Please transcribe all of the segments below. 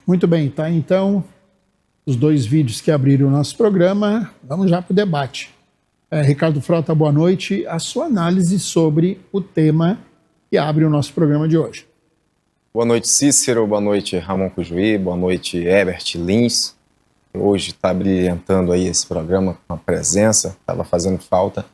Muito bem, tá? Então, os dois vídeos que abriram o nosso programa, vamos já para o debate. Ricardo Frota, boa noite. A sua análise sobre o tema que abre o nosso programa de hoje. Boa noite, Cícero. Boa noite, Ramon Cujuí. Boa noite, Herbert Lins. Hoje está brilhantando aí esse programa com a presença, estava fazendo falta.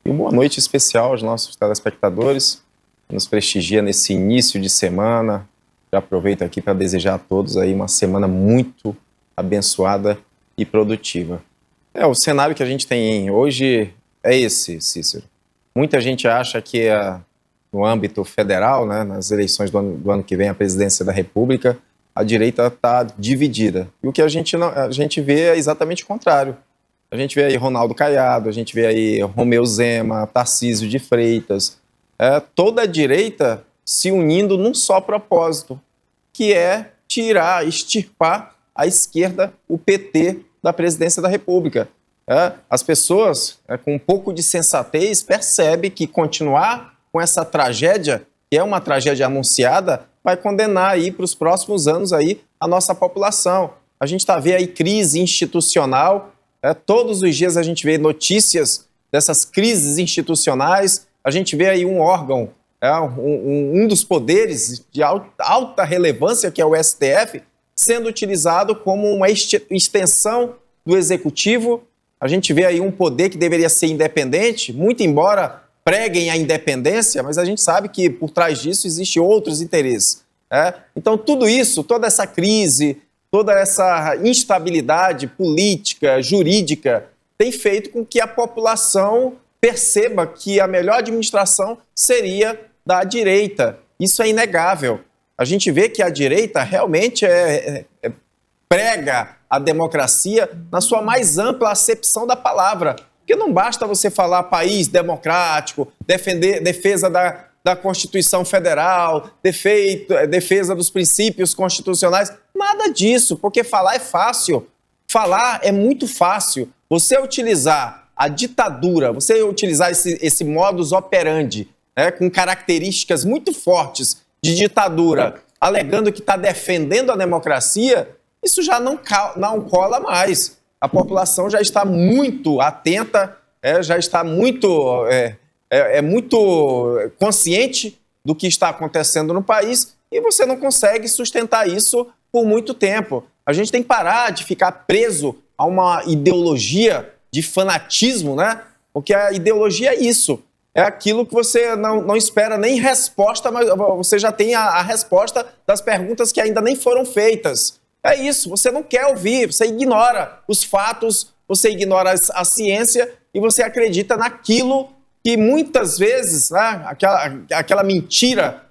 E uma boa noite especial aos nossos telespectadores, que nos prestigia nesse início de semana. Já aproveito aqui para desejar a todos aí uma semana muito abençoada e produtiva. O cenário que a gente tem hoje é esse, Cícero. Muita gente acha que no âmbito federal, né, nas eleições do ano que vem, a presidência da República, a direita está dividida. E o que a gente vê é exatamente o contrário. A gente vê aí Ronaldo Caiado, a gente vê aí Romeu Zema, Tarcísio de Freitas, toda a direita se unindo num só propósito, que é extirpar a esquerda, o PT, da presidência da República. As pessoas, com um pouco de sensatez, percebem que continuar com essa tragédia, que é uma tragédia anunciada, vai condenar aí para os próximos anos aí a nossa população. A gente está vendo aí crise institucional, todos os dias a gente vê notícias dessas crises institucionais, a gente vê aí um órgão, um dos poderes de alta relevância, que é o STF, sendo utilizado como uma extensão do Executivo. A gente vê aí um poder que deveria ser independente, muito embora preguem a independência, mas a gente sabe que por trás disso existem outros interesses. Então tudo isso, toda essa crise, toda essa instabilidade política, jurídica, tem feito com que a população perceba que a melhor administração seria da direita. Isso é inegável. A gente vê que a direita realmente prega a democracia na sua mais ampla acepção da palavra. Porque não basta você falar país democrático, defesa da Constituição Federal, defesa dos princípios constitucionais. Nada disso, porque falar é fácil. Falar é muito fácil. Você utilizar a ditadura, você utilizar esse modus operandi, com características muito fortes de ditadura, alegando que está defendendo a democracia, isso já não cola mais. A população já está muito atenta, já está muito, muito consciente do que está acontecendo no país e você não consegue sustentar isso por muito tempo. A gente tem que parar de ficar preso a uma ideologia de fanatismo, né? Porque a ideologia é isso. É aquilo que você não espera nem resposta, mas você já tem a resposta das perguntas que ainda nem foram feitas. É isso, você não quer ouvir, você ignora os fatos, você ignora a ciência e você acredita naquilo que muitas vezes, né, aquela mentira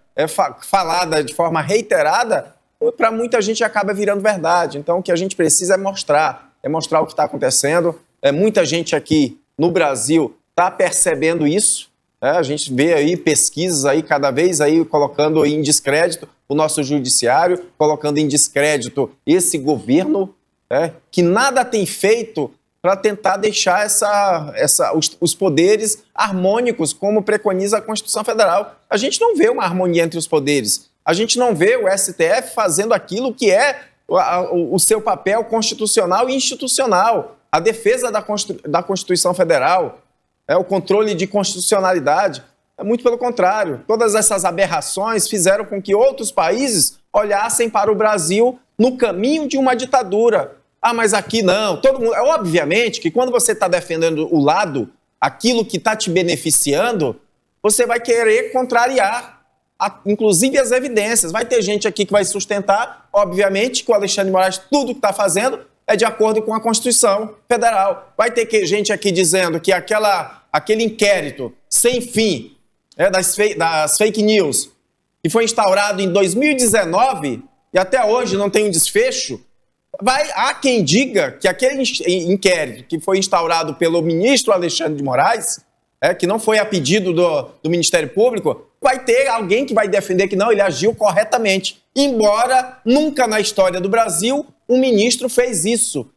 falada de forma reiterada, para muita gente acaba virando verdade. Então o que a gente precisa é mostrar o que está acontecendo. Muita gente aqui no Brasil está percebendo isso. A gente vê aí pesquisas aí cada vez aí colocando em descrédito o nosso judiciário, colocando em descrédito esse governo, que nada tem feito para tentar deixar os poderes harmônicos, como preconiza a Constituição Federal. A gente não vê uma harmonia entre os poderes. A gente não vê o STF fazendo aquilo que é o seu papel constitucional e institucional, a defesa da Constituição Federal, o controle de constitucionalidade. Muito pelo contrário. Todas essas aberrações fizeram com que outros países olhassem para o Brasil no caminho de uma ditadura. Mas aqui não. Todo mundo. Obviamente que quando você está defendendo o lado, aquilo que está te beneficiando, você vai querer contrariar, inclusive as evidências. Vai ter gente aqui que vai sustentar, obviamente, que o Alexandre de Moraes, tudo que está fazendo é de acordo com a Constituição Federal. Vai ter gente aqui dizendo que aquele inquérito sem fim das fake news que foi instaurado em 2019 e até hoje não tem um desfecho, há quem diga que aquele inquérito que foi instaurado pelo ministro Alexandre de Moraes, que não foi a pedido do Ministério Público, vai ter alguém que vai defender que não, ele agiu corretamente. Embora nunca na história do Brasil um ministro fez isso,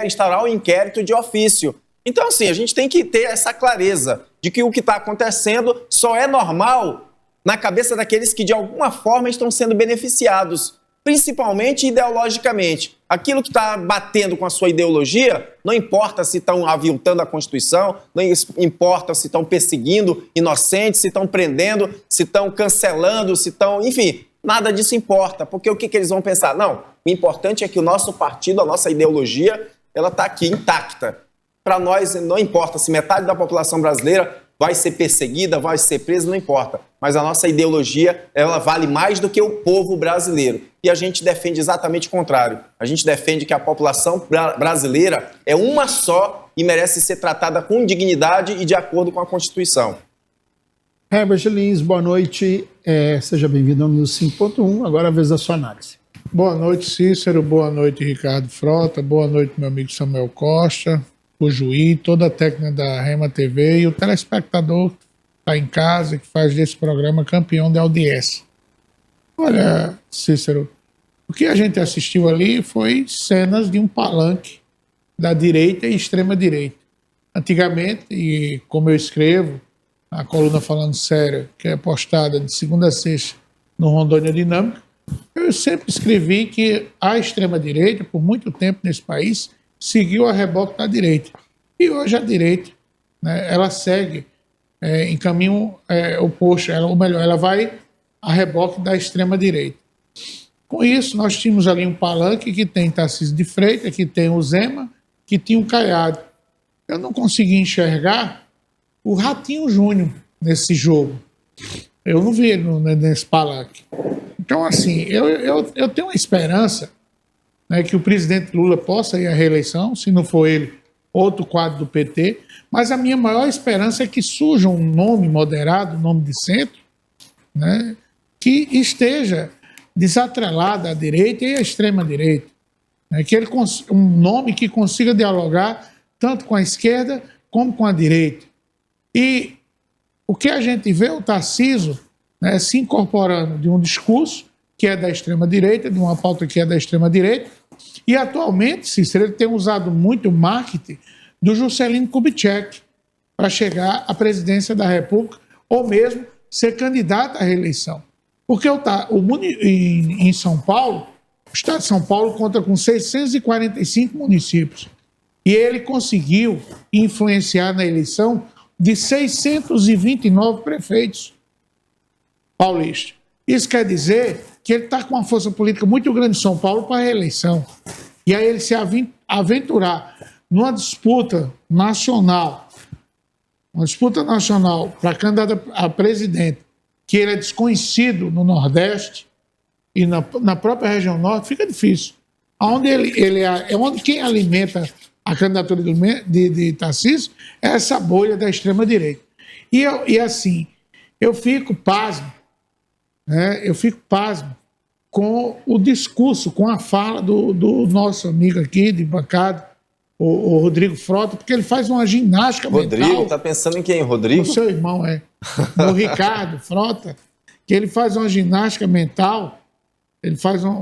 instaurar um inquérito de ofício. Então, assim, a gente tem que ter essa clareza de que o que está acontecendo só é normal na cabeça daqueles que, de alguma forma, estão sendo beneficiados. principalmente ideologicamente. Aquilo que está batendo com a sua ideologia, não importa se estão aviltando a Constituição, não importa se estão perseguindo inocentes, se estão prendendo, se estão cancelando, se estão... Enfim, nada disso importa, porque o que eles vão pensar? Não, o importante é que o nosso partido, a nossa ideologia, ela está aqui intacta. Para nós, não importa se metade da população brasileira vai ser perseguida, vai ser presa, não importa. Mas a nossa ideologia, ela vale mais do que o povo brasileiro. E a gente defende exatamente o contrário. A gente defende que a população brasileira é uma só e merece ser tratada com dignidade e de acordo com a Constituição. Herbert Lins, boa noite. Seja bem-vindo ao News 5.1. Agora a vez da sua análise. Boa noite, Cícero. Boa noite, Ricardo Frota. Boa noite, meu amigo Samuel Costa, o juiz, toda a técnica da Rema TV e o telespectador que está em casa e que faz desse programa campeão de audiência. Olha, Cícero, o que a gente assistiu ali foi cenas de um palanque da direita e extrema-direita. Antigamente, e como eu escrevo, a coluna Falando Sério, que é postada de segunda a sexta no Rondônia Dinâmica, eu sempre escrevi que a extrema-direita, por muito tempo nesse país, seguiu a reboque da direita. E hoje a direita, né, ela segue em caminho oposto, ou melhor, ela vai a reboque da extrema-direita. Com isso, nós tínhamos ali um palanque que tem Tarcísio de Freitas, que tem o Zema, que tinha o Caiado. Eu não consegui enxergar o Ratinho Júnior nesse jogo. Eu não vi ele nesse palanque. Então, assim, eu tenho uma esperança, né, que o presidente Lula possa ir à reeleição, se não for ele, outro quadro do PT, mas a minha maior esperança é que surja um nome moderado, um nome de centro, né, que esteja desatrelado à direita e à extrema-direita. Né, que ele um nome que consiga dialogar tanto com a esquerda como com a direita. E o que a gente vê, o Tarcísio, né, se incorporando de um discurso que é da extrema-direita, de uma pauta que é da extrema-direita, e atualmente, Cícero, ele tem usado muito o marketing do Juscelino Kubitschek para chegar à presidência da República ou mesmo ser candidato à reeleição. Porque em São Paulo, o estado de São Paulo conta com 645 municípios e ele conseguiu influenciar na eleição de 629 prefeitos paulistas. Isso quer dizer que ele está com uma força política muito grande em São Paulo para a reeleição. E aí ele se aventurar numa disputa nacional para candidato a presidente, que ele é desconhecido no Nordeste e na própria região Norte, fica difícil. Onde quem alimenta a candidatura de Tarcísio é essa bolha da extrema-direita. E assim, eu fico pasmo, né? Eu fico pasmo com o discurso, com a fala do nosso amigo aqui de bancada, o Rodrigo Frota, porque ele faz uma ginástica mental. Rodrigo, tá pensando em quem? Rodrigo? O seu irmão, o Ricardo Frota, que ele faz uma ginástica mental,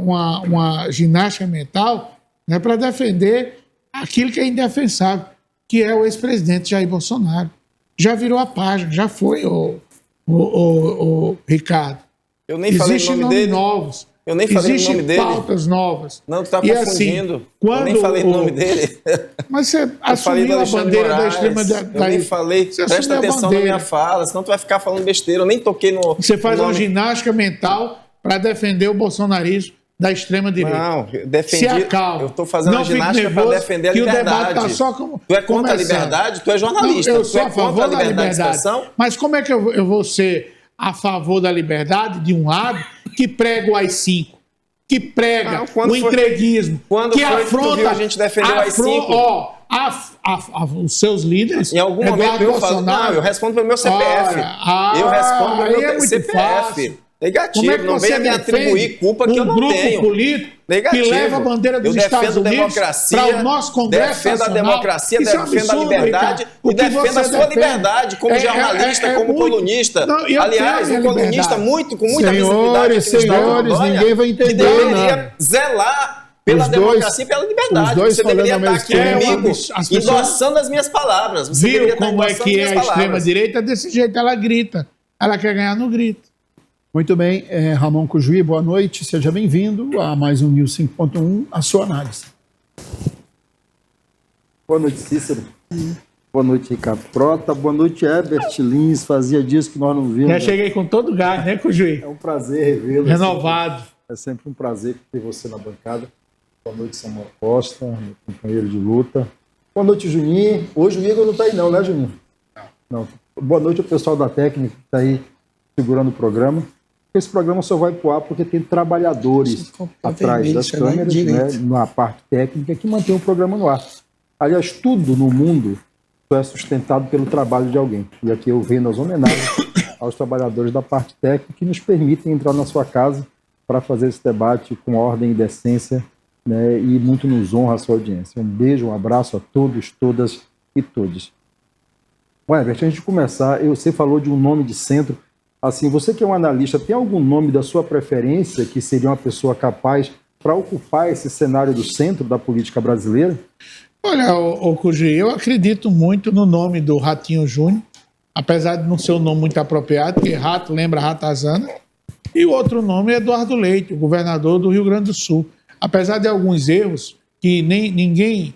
uma ginástica mental, né, para defender aquilo que é indefensável, que é o ex-presidente Jair Bolsonaro. Já virou a página, já foi o Ricardo. Eu nem falei o nome dele. Novos. Eu nem falei o nome dele. Pautas novas. Não, tu tá confundindo. Assim, eu nem falei o nome dele. Mas você assumiu a bandeira da extrema-direita. Eu nem falei. Presta atenção na minha fala, senão tu vai ficar falando besteira. Eu nem toquei no... Você faz uma ginástica mental para defender o bolsonarismo da extrema-direita. Não, defendi. Se acalma. Eu estou fazendo uma ginástica para defender a liberdade. Tá só como, tu é contra a liberdade? Tu é jornalista. Não, eu sou a favor da liberdade de expressão? Mas como é que eu vou ser a favor da liberdade de um lado que prega o AI-5, que prega o entreguismo, que afronta a gente defendeu o AI-5? Os seus líderes. Em algum momento eu falo, não, eu respondo pelo meu CPF. Eu respondo pelo meu CPF. Negativo, não venha me atribuir culpa que eu não tenho. Político negativo. Que leva a bandeira dos Estados Unidos para o nosso Congresso defendo Nacional. A democracia, isso defendo a liberdade e defendo a sua liberdade como jornalista, como colunista. Aliás, um colunista com muita visibilidade aqui no estado de Rondônia, ninguém vai entender, que deveria zelar pela democracia e pela liberdade. Você deveria estar aqui comigo, endossando as minhas palavras. Viu como é que é a extrema-direita? Desse jeito ela grita. Ela quer ganhar no grito. Muito bem, Ramon Cujuí, boa noite, seja bem-vindo a mais um News 5.1, a sua análise. Boa noite, Cícero. Boa noite, Ricardo Frota. Boa noite, Herbert Lins. Fazia dias que nós não vimos. Já cheguei com todo o gás, né, Cujuí? É um prazer revê-lo. Renovado. É sempre um prazer ter você na bancada. Boa noite, Samuel Costa, meu companheiro de luta. Boa noite, Juninho. Hoje o Igor não está aí não, né, Juninho? Não. Boa noite ao pessoal da técnica que está aí segurando o programa. Esse programa só vai pro ar porque tem trabalhadores atrás das câmeras, né, na parte técnica, que mantém o programa no ar. Aliás, tudo no mundo só é sustentado pelo trabalho de alguém. E aqui eu venho as homenagens aos trabalhadores da parte técnica que nos permitem entrar na sua casa para fazer esse debate com ordem e decência, né, e muito nos honra a sua audiência. Um beijo, um abraço a todos, todas e todos. Ué, antes de a gente começar, você falou de um nome de centro. Assim, você que é um analista, tem algum nome da sua preferência que seria uma pessoa capaz para ocupar esse cenário do centro da política brasileira? Olha, Cujuí, eu acredito muito no nome do Ratinho Júnior, apesar de não ser um nome muito apropriado, porque rato lembra ratazana. E o outro nome é Eduardo Leite, o governador do Rio Grande do Sul. Apesar de alguns erros, que ninguém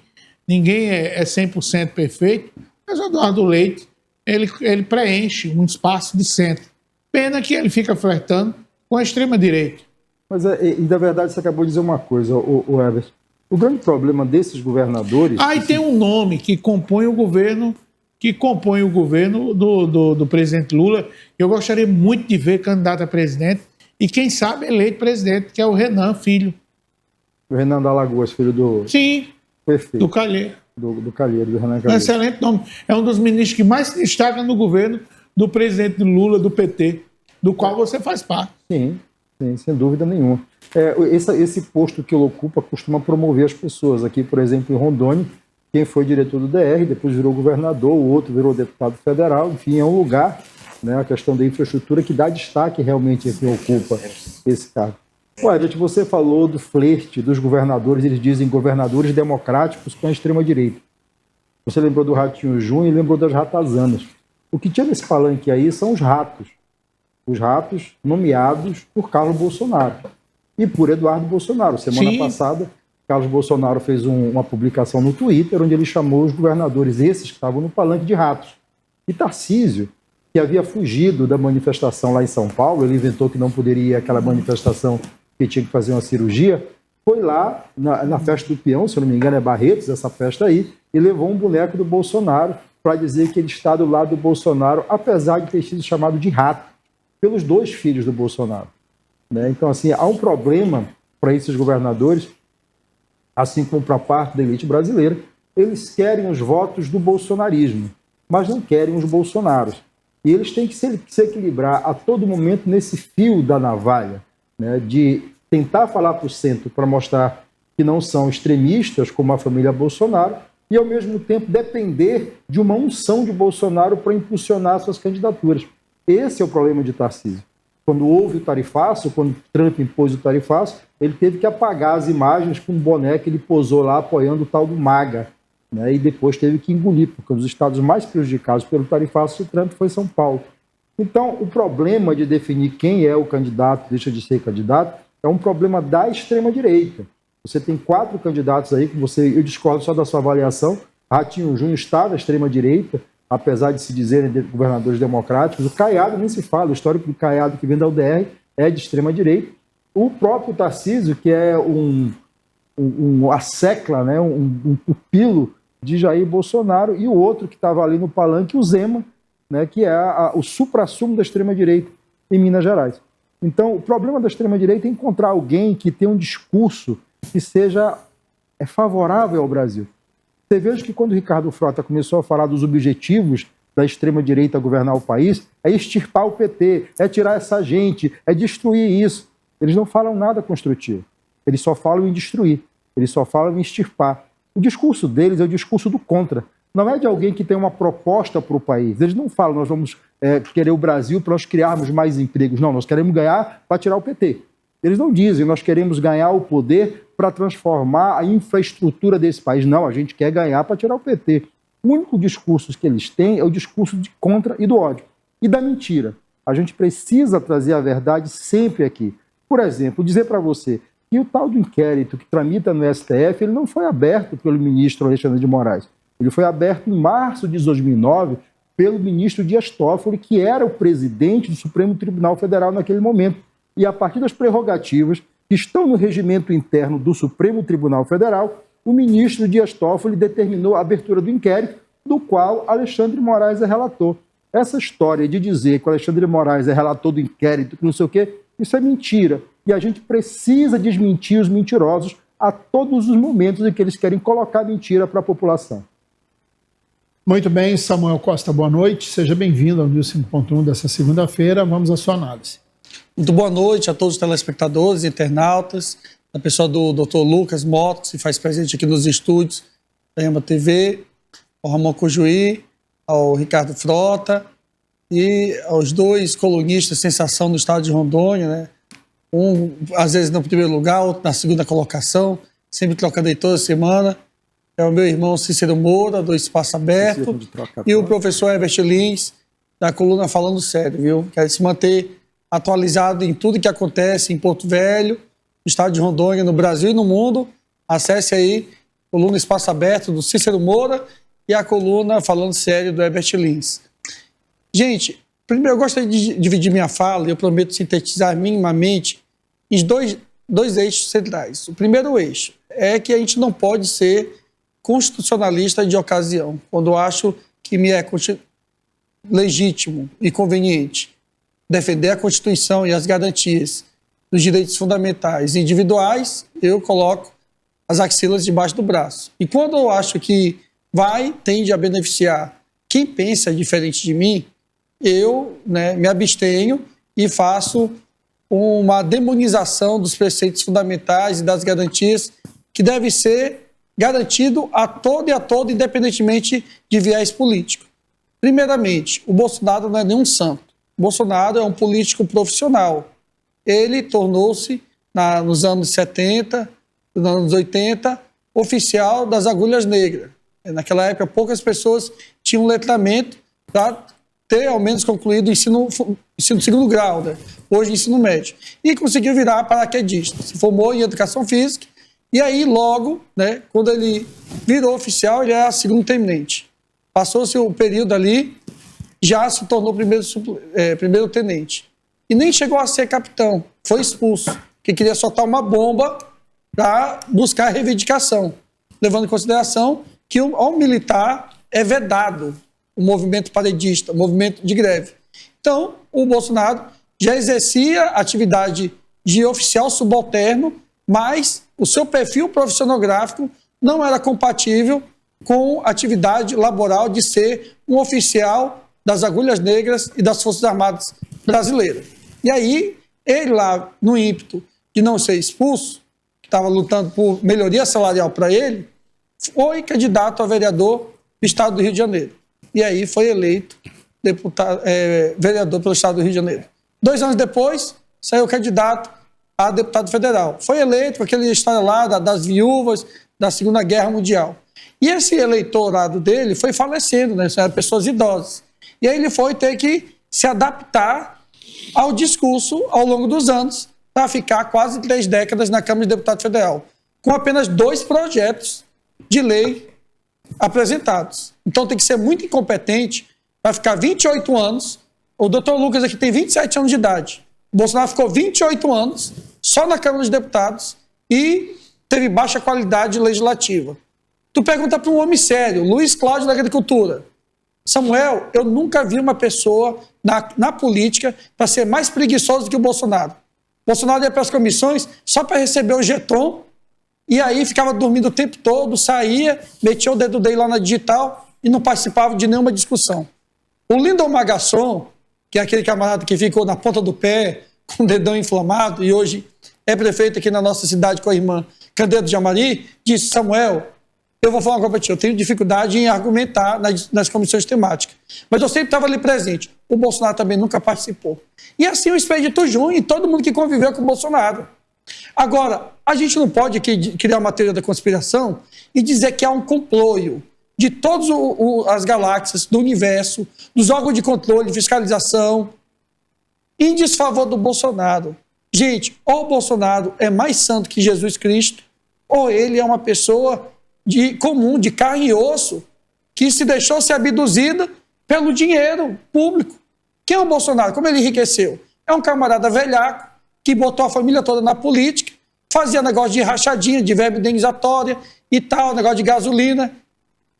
é 100% perfeito, mas o Eduardo Leite, ele preenche um espaço de centro. Pena que ele fica flertando com a extrema-direita. Mas, e da verdade, você acabou de dizer uma coisa, o Herbert. O grande problema desses governadores... Aí tem um nome que compõe o governo, do presidente Lula. Eu gostaria muito de ver candidato a presidente e, quem sabe, eleito presidente, que é o Renan Filho. O Renan da Lagoas, filho do... Sim, perfeito. do Calheiro. Do Calheiro, do Renan Um Calheiro. excelente nome. É um dos ministros que mais se destaca no governo do presidente Lula, do PT, do qual você faz parte. Sim, sem dúvida nenhuma. Esse posto que ele ocupa costuma promover as pessoas. Aqui, por exemplo, em Rondônia, quem foi diretor do DR, depois virou governador, o outro virou deputado federal. Enfim, é um lugar, né, a questão da infraestrutura, que dá destaque realmente a quem ocupa esse cargo. Olha, você falou do flerte dos governadores, eles dizem governadores democráticos com a extrema-direita. Você lembrou do Ratinho Júnior e lembrou das ratazanas. O que tinha nesse palanque aí são os ratos nomeados por Carlos Bolsonaro e por Eduardo Bolsonaro. Semana passada, Carlos Bolsonaro fez uma publicação no Twitter onde ele chamou os governadores, esses que estavam no palanque, de ratos. E Tarcísio, que havia fugido da manifestação lá em São Paulo, ele inventou que não poderia ir àquela manifestação, que tinha que fazer uma cirurgia, foi lá na festa do peão, se eu não me engano é Barretos, essa festa aí, e levou um boneco do Bolsonaro para dizer que ele está do lado do Bolsonaro, apesar de ter sido chamado de rato pelos dois filhos do Bolsonaro. Né? Então, assim, há um problema para esses governadores, assim como para a parte da elite brasileira. Eles querem os votos do bolsonarismo, mas não querem os bolsonaros. E eles têm que se equilibrar a todo momento nesse fio da navalha, né? De tentar falar para o centro para mostrar que não são extremistas, como a família Bolsonaro, e, ao mesmo tempo, depender de uma unção de Bolsonaro para impulsionar suas candidaturas. Esse é o problema de Tarcísio. Quando houve o tarifaço, quando Trump impôs o tarifaço, ele teve que apagar as imagens com um boné que ele posou lá apoiando o tal do MAGA, né? E depois teve que engolir, porque um dos estados mais prejudicados pelo tarifaço de Trump foi São Paulo. Então, o problema de definir quem é o candidato, deixa de ser candidato, é um problema da extrema-direita. Você tem 4 candidatos aí, que eu discordo só da sua avaliação. Ratinho Júnior está da extrema-direita, apesar de se dizerem governadores democráticos. O Caiado nem se fala, o histórico do Caiado, que vem da UDR, é de extrema-direita. O próprio Tarcísio, que é a secla, né, um pupilo de Jair Bolsonaro, e o outro que estava ali no palanque, o Zema, né, que é o suprassumo da extrema-direita em Minas Gerais. Então, o problema da extrema-direita é encontrar alguém que tenha um discurso que seja favorável ao Brasil. Você veja que quando o Ricardo Frota começou a falar dos objetivos da extrema-direita a governar o país, é extirpar o PT, é tirar essa gente, é destruir isso. Eles não falam nada construtivo. Eles só falam em destruir. Eles só falam em extirpar. O discurso deles é o discurso do contra. Não é de alguém que tem uma proposta para o país. Eles não falam, nós vamos querer o Brasil para nós criarmos mais empregos. Não, nós queremos ganhar para tirar o PT. Eles não dizem, nós queremos ganhar o poder para transformar a infraestrutura desse país. Não, a gente quer ganhar para tirar o PT. O único discurso que eles têm é o discurso de contra e do ódio. E da mentira. A gente precisa trazer a verdade sempre aqui. Por exemplo, dizer para você que o tal do inquérito que tramita no STF, ele não foi aberto pelo ministro Alexandre de Moraes. Ele foi aberto em março de 2009 pelo ministro Dias Toffoli, que era o presidente do Supremo Tribunal Federal naquele momento. E a partir das prerrogativas que estão no regimento interno do Supremo Tribunal Federal, o ministro Dias Toffoli determinou a abertura do inquérito, do qual Alexandre de Moraes é relator. Essa história de dizer que o Alexandre de Moraes é relator do inquérito, que não sei o quê, isso é mentira. E a gente precisa desmentir os mentirosos a todos os momentos em que eles querem colocar mentira para a população. Muito bem, Samuel Costa, boa noite. Seja bem-vindo ao News 5.1 dessa segunda-feira. Vamos à sua análise. Muito boa noite a todos os telespectadores, internautas, a pessoa do Dr. Lucas Mota, que se faz presente aqui nos estúdios da Rema TV, ao Ramon Cojuí, ao Ricardo Frota e aos dois colunistas sensação do estado de Rondônia, né? Um, às vezes, no primeiro lugar, outro na segunda colocação, sempre trocando aí toda semana. É o meu irmão Cícero Moura, do Espaço Aberto, e o professor Herbert Lins, da coluna Falando Sério, viu? Quer se manter atualizado em tudo que acontece em Porto Velho, no estado de Rondônia, no Brasil e no mundo. Acesse aí a coluna Espaço Aberto do Cícero Moura e a coluna Falando Sério do Herbert Lins. Gente, primeiro eu gostaria de dividir minha fala, e eu prometo sintetizar minimamente, em dois eixos centrais. O primeiro eixo é que a gente não pode ser constitucionalista de ocasião, quando eu acho que me é legítimo e conveniente defender a Constituição e as garantias dos direitos fundamentais individuais, eu coloco as axilas debaixo do braço. E quando eu acho que tende a beneficiar quem pensa diferente de mim, eu me abstenho e faço uma demonização dos preceitos fundamentais e das garantias que deve ser garantido a todo e a todo, independentemente de viés político. Primeiramente, o Bolsonaro não é nenhum santo. O Bolsonaro é um político profissional. Ele tornou-se, nos anos 70, nos anos 80, oficial das agulhas negras. Naquela época, poucas pessoas tinham letramento para ter, ao menos, concluído o ensino segundo grau, né? Hoje ensino médio. E conseguiu virar paraquedista. Se formou em educação física. E aí, logo, quando ele virou oficial, ele era segundo-tenente. Passou-se o período ali, já se tornou primeiro-tenente. E nem chegou a ser capitão. Foi expulso, porque queria soltar uma bomba para buscar a reivindicação, levando em consideração que ao militar é vedado o movimento paredista, o movimento de greve. Então, o Bolsonaro já exercia atividade de oficial subalterno, mas o seu perfil profissionográfico não era compatível com a atividade laboral de ser um oficial das agulhas negras e das Forças Armadas brasileiras. E aí, ele lá, no ímpeto de não ser expulso, que estava lutando por melhoria salarial para ele, foi candidato a vereador do estado do Rio de Janeiro. E aí foi eleito vereador pelo estado do Rio de Janeiro. 2 anos depois, saiu candidato a deputado federal. Foi eleito com aquela história lá das viúvas da Segunda Guerra Mundial. E esse eleitorado dele foi falecendo, eram pessoas idosas. E aí ele foi ter que se adaptar ao discurso ao longo dos anos para ficar quase 3 décadas na Câmara de Deputado Federal, com apenas 2 projetos de lei apresentados. Então tem que ser muito incompetente para ficar 28 anos. O doutor Lucas aqui tem 27 anos de idade. O Bolsonaro ficou 28 anos só na Câmara dos Deputados e teve baixa qualidade legislativa. Tu pergunta para um homem sério, Luiz Cláudio da Agricultura. Samuel, eu nunca vi uma pessoa na política para ser mais preguiçoso do que o Bolsonaro. O Bolsonaro ia para as comissões só para receber o jeton e aí ficava dormindo o tempo todo, saía, metia o dedo dele lá na digital e não participava de nenhuma discussão. O Lindon Magasson, que é aquele camarada que ficou na ponta do pé, com o dedão inflamado, e hoje é prefeito aqui na nossa cidade com a irmã Candeido de Amari, disse: Samuel, eu vou falar uma coisa para ti, eu tenho dificuldade em argumentar nas comissões temáticas, mas eu sempre estava ali presente. O Bolsonaro também nunca participou. E assim o Expedito Júnior e todo mundo que conviveu com o Bolsonaro. Agora, a gente não pode aqui criar uma teoria da conspiração e dizer que há um comploio de todas as galáxias do universo, dos órgãos de controle, de fiscalização, em desfavor do Bolsonaro. Gente, ou o Bolsonaro é mais santo que Jesus Cristo, ou ele é uma pessoa comum, de carne e osso, que se deixou ser abduzida pelo dinheiro público. Quem é o Bolsonaro? Como ele enriqueceu? É um camarada velhaco que botou a família toda na política, fazia negócio de rachadinha, de verba indenizatória e tal, negócio de gasolina.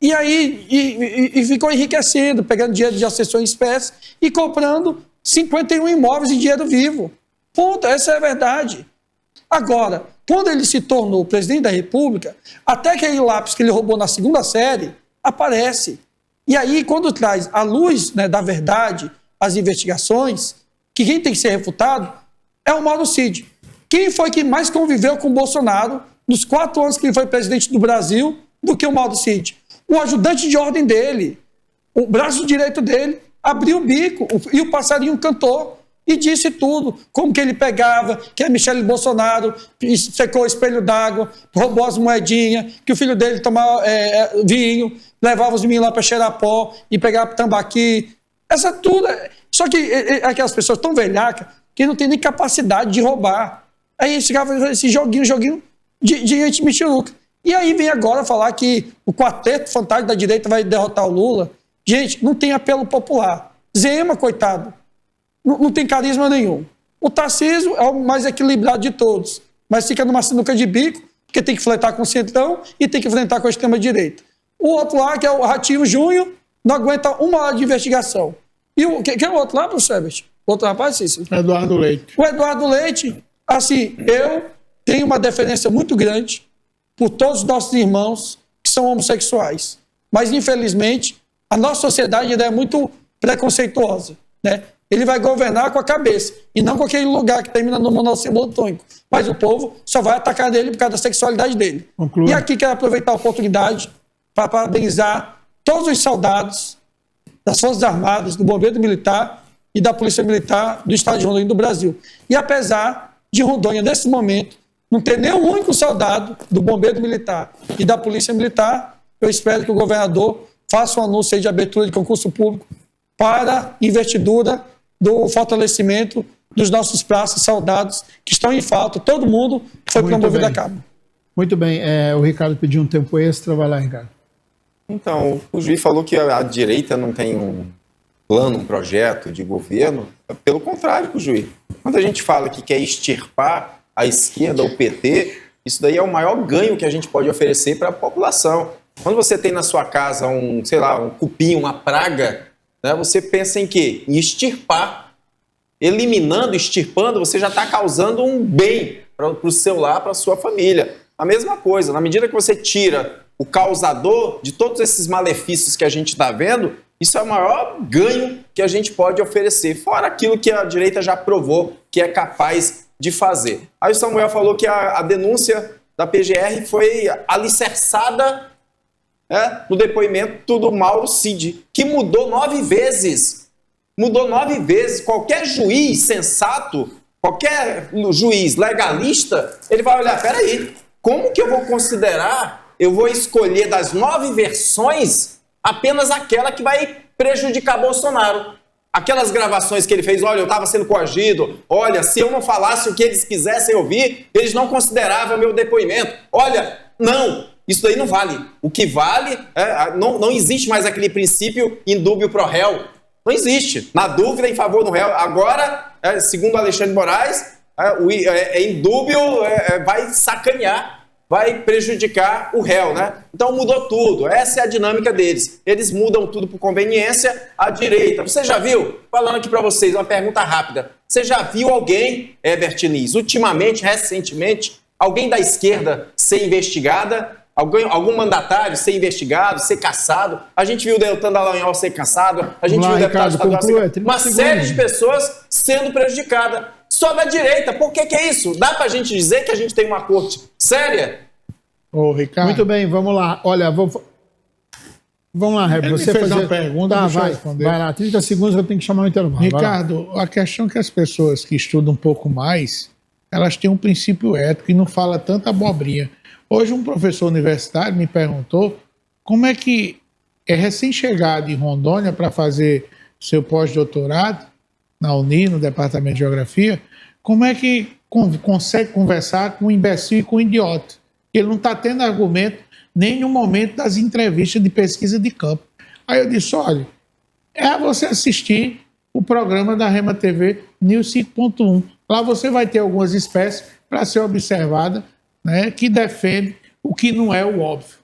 E aí ficou enriquecendo, pegando dinheiro de assessor em espécie e comprando 51 imóveis em dinheiro vivo. Ponto, essa é a verdade. Agora, quando ele se tornou presidente da República, até aquele lápis que ele roubou na segunda série aparece. E aí, quando traz à luz, né, da verdade as investigações, que quem tem que ser refutado é o Mauro Cid. Quem foi que mais conviveu com o Bolsonaro nos 4 anos que ele foi presidente do Brasil do que o Mauro Cid? O ajudante de ordem dele, o braço direito dele, abriu o bico e o passarinho cantou e disse tudo. Como que ele pegava, que a Michele Bolsonaro secou o espelho d'água, roubou as moedinhas, que o filho dele tomava vinho, levava os meninos lá para cheirar pó e pegava tambaqui. Essa tudo. Só que aquelas pessoas tão velhacas que não tem nem capacidade de roubar. Aí chegava esse joguinho de gente mexeruca. E aí vem agora falar que o quarteto fantástico da direita vai derrotar o Lula. Gente, não tem apelo popular. Zema, coitado, não tem carisma nenhum. O Tarcísio é o mais equilibrado de todos, mas fica numa sinuca de bico, porque tem que flertar com o centrão e tem que enfrentar com a extrema-direita. O outro lá, que é o Ratinho Júnior, não aguenta 1 hora de investigação. E quem é o outro lá, professor Herbert? O outro rapaz, Cícero? Eduardo Leite. O Eduardo Leite, assim, eu tenho uma deferência muito grande por todos os nossos irmãos que são homossexuais. Mas, infelizmente, a nossa sociedade ainda é muito preconceituosa, né? Ele vai governar com a cabeça e não com aquele lugar que termina no monossílabo tônico. Mas o povo só vai atacar ele por causa da sexualidade dele. Conclua. E aqui quero aproveitar a oportunidade para parabenizar todos os soldados das Forças Armadas, do Bombeiro Militar e da Polícia Militar do Estado de Rondônia e do Brasil. E apesar de Rondônia, nesse momento, não ter nenhum único soldado do Bombeiro Militar e da Polícia Militar, eu espero que o governador faça um anúncio aí de abertura de concurso público para investidura do fortalecimento dos nossos praças soldados que estão em falta. Todo mundo foi Muito promovido bem. a cabo. Muito bem. O Ricardo pediu um tempo extra. Vai lá, Ricardo. Então, o juiz falou que a direita não tem um plano, um projeto de governo. Pelo contrário, o juiz. Quando a gente fala que quer extirpar a esquerda, o PT, isso daí é o maior ganho que a gente pode oferecer para a população. Quando você tem na sua casa um cupim, uma praga, né, você pensa em quê? Em extirpar. Eliminando, extirpando, você já está causando um bem para o seu lar, para a sua família. A mesma coisa, na medida que você tira o causador de todos esses malefícios que a gente está vendo, isso é o maior ganho que a gente pode oferecer, fora aquilo que a direita já provou que é capaz de fazer. Aí o Samuel falou que a denúncia da PGR foi alicerçada no depoimento do Mauro Cid, que mudou 9 vezes. Mudou 9 vezes. Qualquer juiz sensato, qualquer juiz legalista, ele vai olhar, peraí, como que eu vou considerar, eu vou escolher das 9 versões apenas aquela que vai prejudicar Bolsonaro? Aquelas gravações que ele fez, olha, eu estava sendo coagido, olha, se eu não falasse o que eles quisessem ouvir, eles não consideravam o meu depoimento. Olha, não, isso daí não vale. O que vale, não existe mais aquele princípio indúbio pro réu. Não existe. Na dúvida, em favor do réu. Agora, segundo Alexandre Moraes, indúbio vai sacanear, vai prejudicar o réu, né? Então mudou tudo. Essa é a dinâmica deles. Eles mudam tudo por conveniência. A direita. Você já viu? Falando aqui para vocês, uma pergunta rápida. Você já viu alguém, Herbert Nis, ultimamente, recentemente, alguém da esquerda ser investigada? Algum mandatário ser investigado, ser caçado? A gente viu o Deltan Dallagnol ser caçado, a gente viu o deputado estadual ser... Uma série de pessoas sendo prejudicadas. Só da direita. Por que é isso? Dá pra gente dizer que a gente tem uma corte séria? Ô, Ricardo. Muito bem, vamos lá. Olha, vamos lá, Herbert. Ele Você fez fazer... uma pergunta, deixa eu responder. Vai lá, 30 segundos eu tenho que chamar o intervalo. Ricardo, a questão é que as pessoas que estudam um pouco mais, elas têm um princípio ético e não falam tanta abobrinha. Hoje um professor universitário me perguntou como é que é recém-chegado em Rondônia para fazer seu pós-doutorado na Uni, no Departamento de Geografia, como é que consegue conversar com um imbecil e com um idiota? Ele não está tendo argumento nem no momento das entrevistas de pesquisa de campo. Aí eu disse, olha, é você assistir o programa da Rema TV News 5.1. Lá você vai ter algumas espécies para ser observada, né, que defendem o que não é o óbvio.